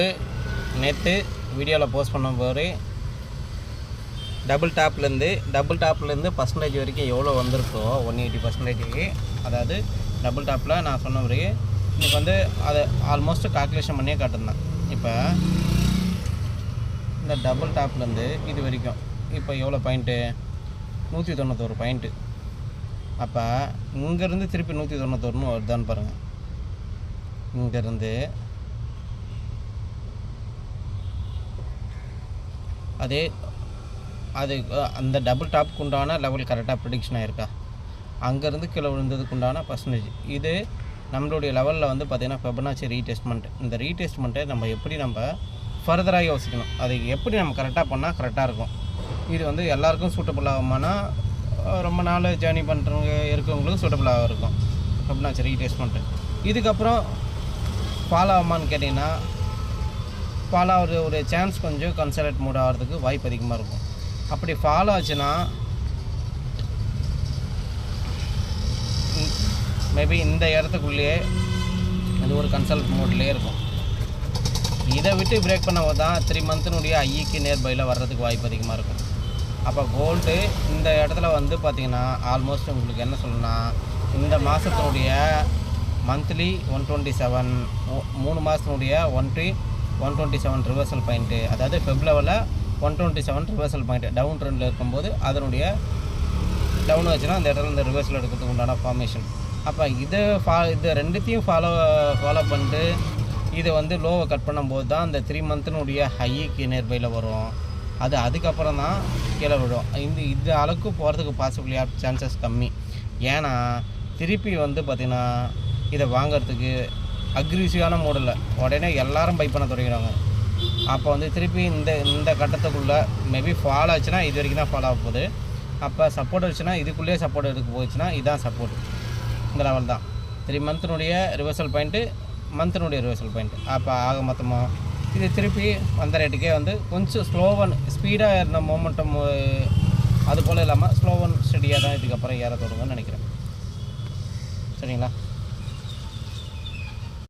நேற்று வீடியோவில் போஸ்ட் பண்ண போது டபுள் டாப்லேருந்து பர்சன்டேஜ் வரைக்கும் எவ்வளோ வந்திருக்கோ 180%. அதாவது டபுள் டாப்பில் நான் சொன்ன மாதிரி இன்றைக்கி வந்து அதை ஆல்மோஸ்ட் கால்குலேஷன் பண்ணியே காட்டிருந்தேன். இப்போ இந்த டபுள் டாப்லேருந்து இது வரைக்கும் இப்போ எவ்வளோ பாயிண்ட்டு, 191 பாயிண்ட்டு. அப்போ இங்கேருந்து திருப்பி 191 வருதான்னு பாருங்கள். இங்கேருந்து அது அந்த டபுள் டாப்புக்கு உண்டான லெவல் கரெக்டாக ப்ரிடிக்ஷன் ஆகிருக்கா, அங்கேருந்து கீழே விழுந்ததுக்கு உண்டான பர்சன்டேஜ். இது நம்மளுடைய லெவலில் வந்து பார்த்திங்கன்னா ஃபெபனாச்சி ரீடெஸ்ட்மெண்ட். இந்த ரீடெஸ்ட்மெண்ட்டை நம்ம எப்படி நம்ம ஃபர்தராக யோசிக்கணும், அதை எப்படி நம்ம கரெக்டாக பண்ணால் கரெக்டாக இருக்கும். இது வந்து எல்லாேருக்கும் சூட்டபுள் ஆகுமானா, ரொம்ப நாள் ஜேர்னி பண்ணுறவங்க இருக்கவங்களுக்கு சூட்டபுளாக இருக்கும் ஃபெபனாச்சி ரீடெஸ்ட்மெண்ட்டு. இதுக்கப்புறம் ஃபாலோ ஆகுமான்னு கேட்டிங்கன்னா, ஃபாலோ ஆகிற ஒரு சான்ஸ் கொஞ்சம் கன்சல்ட் மூட் ஆகிறதுக்கு வாய்ப்பு அதிகமாக இருக்கும். அப்படி ஃபாலோ ஆச்சுன்னா மேபி இந்த இடத்துக்குள்ளேயே அது ஒரு கன்சல்ட் மோட்லேயே இருக்கும். இதை விட்டு பிரேக் பண்ணும்போது தான் 3 மந்த்தினுடைய ஐக்கு நியர்பையில் வர்றதுக்கு வாய்ப்பு அதிகமாக இருக்கும். அப்போ கோல்டு இந்த இடத்துல வந்து பார்த்திங்கன்னா ஆல்மோஸ்ட் உங்களுக்கு என்ன சொல்லணும்னா, இந்த மாதத்தினுடைய மந்த்லி 127, 3 மாதத்தினுடைய 127 ரிவர்சல் பாயிண்ட்டு, அதாவது ஃபெப் லெவலில் 127 ரிவர்சல் பாயிண்ட்டு டவுன் ட்ரெண்டில் இருக்கும்போது அதனுடைய டவுன் வச்சுன்னா அந்த இடத்துல இந்த ரிவர்சல் எடுக்கிறதுக்கு உண்டான ஃபார்மேஷன். அப்போ இது ரெண்டுத்தையும் ஃபாலோ பண்ணிட்டு இதை வந்து லோவை கட் பண்ணும்போது தான் அந்த 3 மந்த்தினுடைய ஹைக்கு நியர்பையில் வரும். அது அதுக்கப்புறம் தான் கீழே விடும். இந்த அளவுக்கு போகிறதுக்கு பாசிபிலிட்டி சான்சஸ் கம்மி. ஏன்னா திருப்பி வந்து பார்த்திங்கன்னா இதை வாங்கிறதுக்கு அக்ரிசிவான மோடில் உடனே எல்லோரும் பை பண்ண தொடங்கிடுவாங்க. அப்போ வந்து திருப்பி இந்த கட்டத்துக்குள்ளே மேபி ஃபாலோ ஆச்சுன்னா இது வரைக்கும் தான் ஃபாலோ ஆக போகுது. அப்போ சப்போர்ட் ஆச்சுன்னா இதுக்குள்ளேயே சப்போர்ட் எடுக்க போச்சுன்னா இதுதான் சப்போர்ட். இந்த லெவல் தான் 3 மந்த்தினுடைய ரிவர்சல் பாயிண்ட்டு, மந்த்தினுடைய ரிவர்சல் பாயிண்ட்டு. அப்போ ஆக மொத்தமாக இது திருப்பி அந்த ரேட்டுக்கே வந்து கொஞ்சம் ஸ்பீடாக இருந்த மொமெண்டம் அது போல் இல்லாமல் ஸ்லோவன் ஸ்டடியாக தான் இதுக்கப்புறம் ஏற தொடங்குன்னு நினைக்கிறேன். சரிங்களா?